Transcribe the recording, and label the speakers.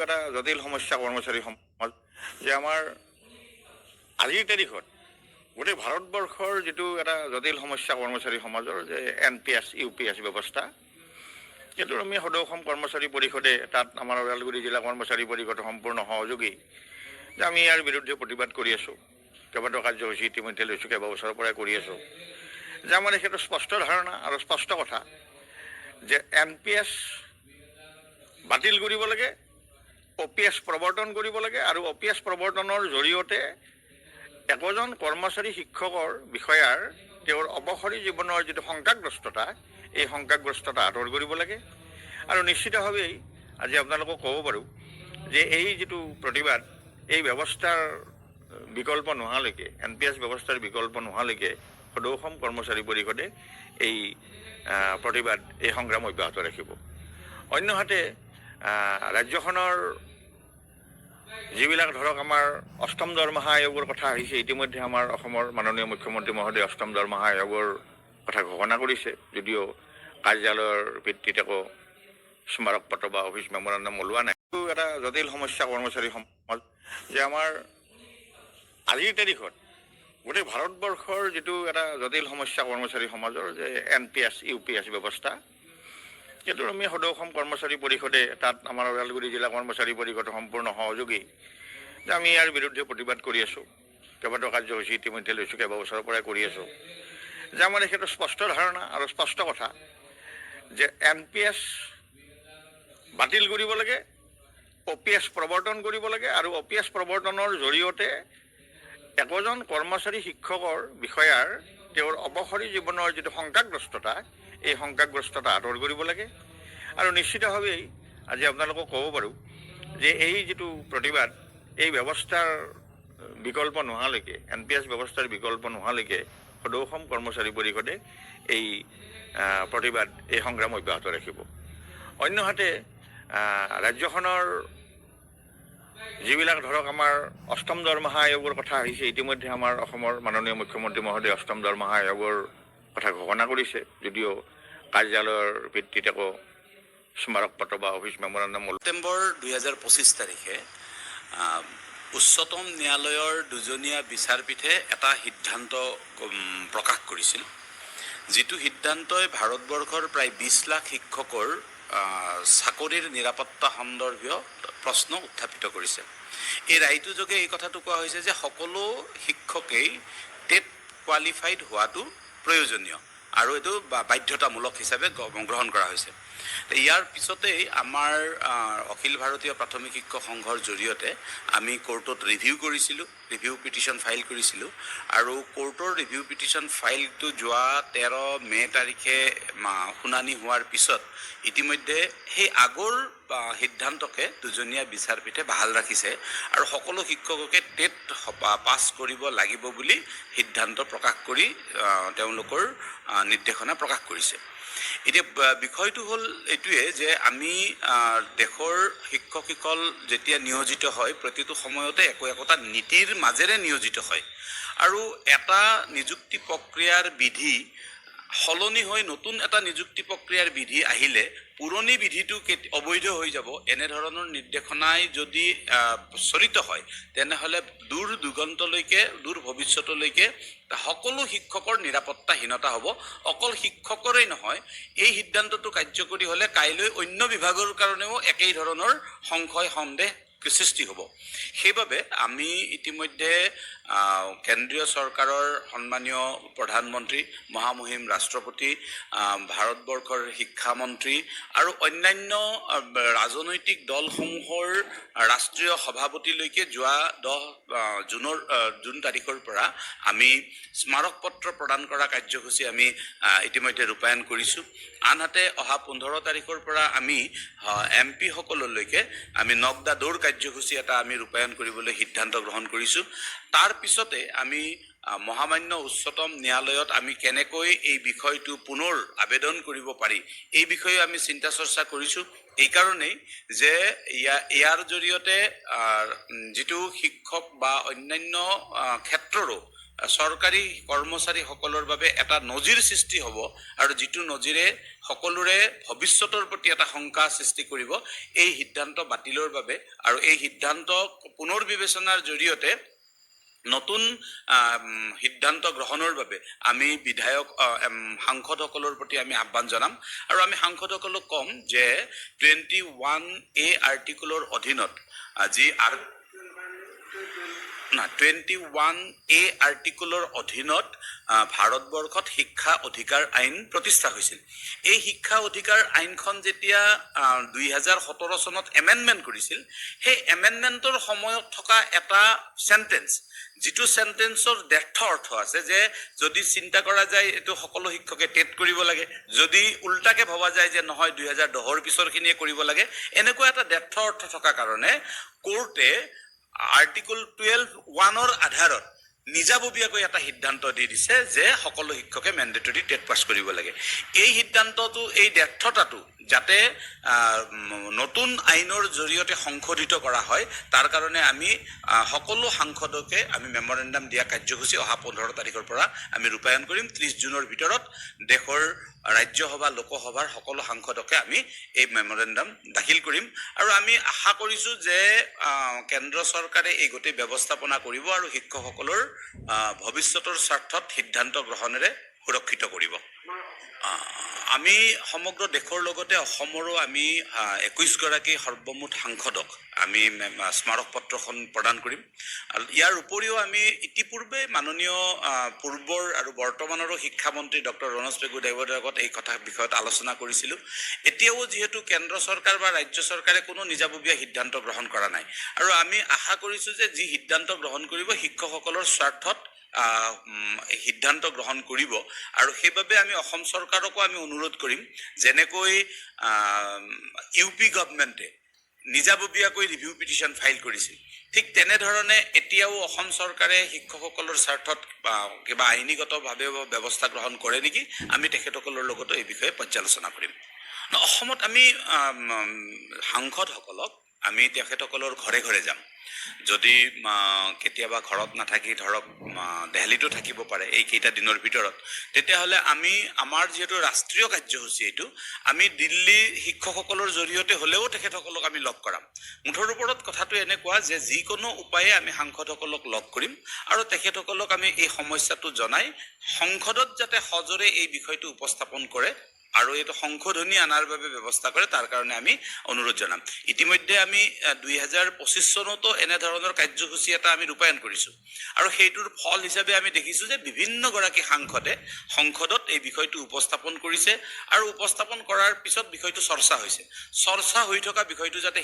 Speaker 1: এটা জটিল সমস্যা কৰ্মচাৰী সমাজ যে আমাৰ আজিৰ তাৰিখত গোটেই ভাৰতবৰ্ষৰ যিটো এটা জটিল সমস্যা কৰ্মচাৰী সমাজৰ যে NPS UPS ব্যৱস্থা, সেইটো আমি সদৌ অসম কৰ্মচাৰী পৰিষদে তাত আমাৰ ওদালগুৰি জিলা কৰ্মচাৰী পৰিষদৰ সম্পূৰ্ণ সহযোগী যে আমি ইয়াৰ বিৰুদ্ধে প্ৰতিবাদ কৰি আছোঁ। কেইবাটাও কাৰ্যসূচী ইতিমধ্যে লৈছোঁ, কেইবা বছৰৰ পৰাই কৰি আছোঁ। যে আমাৰ সেইটো স্পষ্ট ধাৰণা আৰু স্পষ্ট কথা যে NPS বাতিল কৰিব লাগে, OPS প্ৰৱৰ্তন কৰিব লাগে আৰু OPS প্ৰৱৰ্তনৰ জৰিয়তে একোজন কৰ্মচাৰী শিক্ষকৰ বিষয়াৰ তেওঁৰ অৱসৰী জীৱনৰ যিটো শংকাগ্ৰস্ততা, এই শংকাগ্ৰস্ততা আঁতৰ কৰিব লাগে। আৰু নিশ্চিতভাৱেই আজি আপোনালোকক ক'ব পাৰোঁ যে এই যিটো প্ৰতিবাদ, এই ব্যৱস্থাৰ বিকল্প নোহোৱালৈকে, NPS ব্যৱস্থাৰ বিকল্প নোহোৱালৈকে সদৌ অসম কৰ্মচাৰী পৰিষদে এই প্ৰতিবাদ, এই সংগ্ৰাম অব্যাহত ৰাখিব। অন্যহাতে ৰাজ্যখনৰ যিবিলাক ধৰক আমাৰ অষ্টম দৰমহা আয়োগৰ কথা আহিছে, ইতিমধ্যে আমাৰ অসমৰ মাননীয় মুখ্যমন্ত্ৰী মহোদয়ে অষ্টম দৰমহা আয়োগৰ কথা ঘোষণা কৰিছে, যদিও কাৰ্যালয়ৰ ভিত্তিত একো স্মাৰক পত্ৰ বা অফিচ মেমৰেণ্ডাম ওলোৱা নাই। এইটো এটা জটিল সমস্যা কৰ্মচাৰী সমাজ যে আমাৰ আজিৰ তাৰিখত গোটেই ভাৰতবৰ্ষৰ যিটো এটা জটিল সমস্যা কৰ্মচাৰী সমাজৰ যে NPS UPS ব্যৱস্থা, সেইটো আমি সদৌ অসম কৰ্মচাৰী পৰিষদে তাত আমাৰ ওদালগুৰি জিলা কৰ্মচাৰী পৰিষদৰ সম্পূৰ্ণ সহযোগী যে আমি ইয়াৰ বিৰুদ্ধে প্ৰতিবাদ কৰি আছোঁ। কেইবাটাও কাৰ্যসূচী ইতিমধ্যে লৈছোঁ, কেইবা বছৰৰ পৰাই কৰি আছোঁ। যে আমাৰ সেইটো স্পষ্ট ধাৰণা আৰু স্পষ্ট কথা যে NPS বাতিল কৰিব লাগে, OPS প্ৰৱৰ্তন কৰিব লাগে আৰু OPS প্ৰৱৰ্তনৰ জৰিয়তে একোজন কৰ্মচাৰী শিক্ষকৰ বিষয়াৰ তেওঁৰ অৱসৰী জীৱনৰ যিটো শংকাগ্ৰস্ততা, এই শংকাগ্ৰস্ততা আঁতৰ কৰিব লাগে। আৰু নিশ্চিতভাৱেই আজি আপোনালোকক ক'ব পাৰোঁ যে এই যিটো প্ৰতিবাদ, এই ব্যৱস্থাৰ বিকল্প নোহোৱালৈকে, NPS ব্যৱস্থাৰ বিকল্প নোহোৱালৈকে সদৌ অসম কৰ্মচাৰী পৰিষদে এই প্ৰতিবাদ, এই সংগ্ৰাম অব্যাহত ৰাখিব। অন্যহাতে ৰাজ্যখনৰ যিবিলাক ধৰক আমাৰ অষ্টম দৰমহা আয়োগৰ কথা আহিছে, ইতিমধ্যে আমাৰ অসমৰ মাননীয় মুখ্যমন্ত্ৰী মহোদয়ে অষ্টম দৰমহা আয়োগৰ কথা ঘোষণা কৰিছে, যদিও কাৰ্যালয়ৰ ভিত্তিত একো স্মাৰক পত্ৰ বা অফিচ মেমৰেণ্ডাম ওলোৱা নাই।
Speaker 2: ছেপ্টেম্বৰ 2025 তাৰিখে উচ্চতম ন্যায়ালয়ৰ দুজনীয়া বিচাৰপীঠে এটা সিদ্ধান্ত প্ৰকাশ কৰিছিল, যিটো সিদ্ধান্তই ভাৰতবৰ্ষৰ প্ৰায় 20 লাখ শিক্ষকৰ চাকৰিৰ নিৰাপত্তা সন্দৰ্ভীয় প্ৰশ্ন উত্থাপিত কৰিছে। এই ৰায়টোৰ যোগে এই কথাটো কোৱা হৈছে যে সকলো শিক্ষকেই টেট কোৱালিফাইড হোৱাটো প্ৰয়োজনীয় আৰু এইটো বাধ্যতামূলক হিচাপে গ্ৰহণ কৰা হৈছে। ইয়াৰ পিছতেই আমাৰ অখিল ভাৰতীয় প্ৰাথমিক শিক্ষক সংঘৰ জৰিয়তে আমি কোৰ্টত ৰিভিউ কৰিছিলোঁ, ৰিভিউ পিটিশ্যন ফাইল কৰিছিলোঁ আৰু কোৰ্টৰ ৰিভিউ পিটিশ্যন ফাইলটো যোৱা 13 মে তাৰিখে শুনানি হোৱাৰ পিছত ইতিমধ্যে সেই আগৰ সিদ্ধান্তকে দুজনীয়া বিচাৰপীঠে বাহাল ৰাখিছে আৰু সকলো শিক্ষককে টেট পাছ কৰিব লাগিব বুলি সিদ্ধান্ত প্ৰকাশ কৰি তেওঁলোকৰ নিৰ্দেশনা প্ৰকাশ কৰিছে। এতিয়া বিষয়টো হ'ল এইটোৱে যে আমি দেশৰ শিক্ষকসকল যেতিয়া নিয়োজিত হয়, প্ৰতিটো সময়তে একোটা নীতিৰ মাজেৰে নিয়োজিত হয় আৰু এটা নিযুক্তি প্ৰক্ৰিয়াৰ বিধি সলনি হৈ নতুন এটা নিযুক্তি প্ৰক্ৰিয়াৰ বিধি আহিলে পুৰণি বিধিটো অবৈধ হৈ যাব, এনেধৰণৰ নিৰ্দেশনাই যদি চলিত হয় তেনেহ'লে দূৰ দিগন্তলৈকে, দূৰ ভৱিষ্যতলৈকে সকলো শিক্ষকৰ নিৰাপত্তাহীনতা হ'ব। অকল শিক্ষকৰেই নহয়, এই সিদ্ধান্তটো কাৰ্যকৰী হ'লে কাইলৈ অন্য বিভাগৰ কাৰণেও একেই ধৰণৰ সংশয় সন্দেহ সৃষ্টি হ'ব। সেইবাবে আমি ইতিমধ্যে কেন্দ্ৰীয় চৰকাৰৰ সন্মানীয় প্ৰধানমন্ত্ৰী, মহামহিম ৰাষ্ট্ৰপতি, ভাৰতবৰ্ষৰ শিক্ষামন্ত্ৰী আৰু অন্যান্য ৰাজনৈতিক দলসমূহৰ ৰাষ্ট্ৰীয় সভাপতিলৈকে যোৱা 10 জুন তাৰিখৰ পৰা আমি স্মাৰক পত্ৰ প্ৰদান কৰা কাৰ্যসূচী আমি ইতিমধ্যে ৰূপায়ণ কৰিছোঁ। আনহাতে অহা 15 তাৰিখৰ পৰা আমি MP সকললৈকে আমি নক দা দৌৰ কাৰ্যসূচী এটা আমি ৰূপায়ণ কৰিবলৈ সিদ্ধান্ত গ্ৰহণ কৰিছোঁ। তাৰ পিছতে আমি মহামান্য উচ্চতম ন্যায়ালয়ত আমি কেনেকৈ এই বিষয়টো পুনৰ আবেদন কৰিব পাৰি, এই বিষয়ে আমি চিন্তা চৰ্চা কৰিছোঁ। এইকাৰণেই যে ইয়াৰ জৰিয়তে যিটো শিক্ষক বা অন্যান্য ক্ষেত্ৰৰো চৰকাৰী কৰ্মচাৰীসকলৰ বাবে এটা নজিৰ সৃষ্টি হ'ব আৰু যিটো নজিৰে সকলোৰে ভৱিষ্যতৰ প্ৰতি এটা শংকা সৃষ্টি কৰিব এই সিদ্ধান্ত বাতিলৰ বাবে আৰু এই সিদ্ধান্ত পুনৰ বিবেচনাৰ জৰিয়তে নতুন সিদ্ধান্ত গ্ৰহণৰ বাবে আমি বিধায়ক সাংসদসকলৰ প্ৰতি আমি আহ্বান জনাম আৰু আমি সাংসদসকলক ক'ম যে 21A আৰ্টিকলৰ অধীনত আজি 21A আৰ্টিকলৰ অধীনত ভাৰতবৰ্ষত শিক্ষা অধিকাৰ আইন প্ৰতিষ্ঠা হৈছিল। এই শিক্ষা অধিকাৰ আইনখন যেতিয়া 2017 চনত এমেণ্ডমেণ্ট কৰিছিল, সেই এমেণ্ডমেণ্টৰ সময়ত থকা এটা চেণ্টেন্স, যিটো চেণ্টেন্সৰ ডেৰ্থ অৰ্থ আছে যে যদি চিন্তা কৰা যায় এইটো সকলো শিক্ষকে টেট কৰিব লাগে, যদি উল্টাকে ভবা যায় যে নহয় 2010ৰ পিছৰখিনিয়ে কৰিব লাগে, এনেকুৱা এটা ডেৰ্থ অৰ্থ থকা কাৰণে কোৰ্টে আৰ্টিকল 12(1)ৰ আধাৰত নিজাববীয়াকৈ এটা সিদ্ধান্ত দি দিছে যে সকলো শিক্ষকে মেণ্ডেটৰী টেট পাছ কৰিব লাগে। এই সিদ্ধান্তটো, এই ডেৰ্থতাটো যাতে নতুন আইনৰ জৰিয়তে সংশোধিত কৰা হয়, তাৰ কাৰণে আমি সকলো সাংসদকে আমি মেমৰেণ্ডাম দিয়া কাৰ্যসূচী অহা 15 তাৰিখৰ পৰা আমি ৰূপায়ণ কৰিম। 30 জুনৰ ভিতৰত দেশৰ ৰাজ্যসভা লোকসভাৰ সকলো সাংসদকে আমি এই মেমৰেণ্ডাম দাখিল কৰিম আৰু আমি আশা কৰিছোঁ যে কেন্দ্ৰ চৰকাৰে এই গোটেই ব্যৱস্থাপনা কৰিব আৰু শিক্ষকসকলৰ ভৱিষ্যতৰ স্বাৰ্থত সিদ্ধান্ত গ্ৰহণেৰে সুৰক্ষিত কৰিব। আমি সমগ্ৰ দেশৰ লগতে অসমৰো আমি 21গৰাকী সৰ্বমুঠ সাংসদক আমি স্মাৰক পত্ৰখন প্ৰদান কৰিম। আৰু ইয়াৰ উপৰিও আমি ইতিপূৰ্বে মাননীয় পূৰ্বৰ আৰু বৰ্তমানৰো শিক্ষামন্ত্ৰী ডক্টৰ ৰণোজ পেগু দেৱৰ আগত এই বিষয়ত আলোচনা কৰিছিলোঁ। এতিয়াও যিহেতু কেন্দ্ৰ চৰকাৰ বা ৰাজ্য চৰকাৰে কোনো নিজাববীয়া সিদ্ধান্ত গ্ৰহণ কৰা নাই আৰু আমি আশা কৰিছোঁ যে যি সিদ্ধান্ত গ্ৰহণ কৰিব শিক্ষকসকলৰ স্বাৰ্থত সিদ্ধান্ত গ্ৰহণ কৰিব আৰু সেইবাবে আমি অসম চৰকাৰকো আমি অনুৰোধ কৰিম, যেনেকৈ ইউপি গভৰ্ণমেণ্টে নিজাববীয়াকৈ ৰিভিউ পিটিশ্যন ফাইল কৰিছিল, ঠিক তেনেধৰণে এতিয়াও অসম চৰকাৰে শিক্ষকসকলৰ স্বাৰ্থত কিবা আইনীগতভাৱে ব্যৱস্থা গ্ৰহণ কৰে নেকি, আমি তেখেতসকলৰ লগতো এই বিষয়ে পৰ্যালোচনা কৰিম। অসমত আমি সাংসদসকলক আমি তেখেতসকলৰ ঘৰে ঘৰে যাম। যদি কেতিয়াবা ঘৰত নাথাকি ধৰক দিল্লীতো থাকিব পাৰে এইকেইটা দিনৰ ভিতৰত, তেতিয়াহ'লে আমি আমাৰ যিহেতু ৰাষ্ট্ৰীয় কাৰ্যসূচী এইটো, আমি দিল্লী শিক্ষকসকলৰ জৰিয়তে হ'লেও তেখেতসকলক আমি লগ কৰাম। মুঠৰ ওপৰত কথাটো এনেকুৱা যে যিকোনো উপায়ে আমি সাংসদসকলক লগ কৰিম আৰু তেখেতসকলক আমি এই সমস্যাটো জনাই সংসদত যাতে সজোৰে এই বিষয়টো উপস্থাপন কৰে আৰু এইটো সংশোধনী আনাৰ বাবে ব্যৱস্থা কৰে, তাৰ কাৰণে আমি অনুৰোধ জনাম। ইতিমধ্যে আমি 2025 চনতো এনেধৰণৰ কাৰ্যসূচী এটা আমি ৰূপায়ণ কৰিছোঁ আৰু সেইটোৰ ফল হিচাপে আমি দেখিছোঁ যে বিভিন্নগৰাকী সাংসদে সংসদত এই বিষয়টো উপস্থাপন কৰিছে আৰু উপস্থাপন কৰাৰ পিছত বিষয়টো চৰ্চা হৈছে। চৰ্চা হৈ থকা বিষয়টো যাতে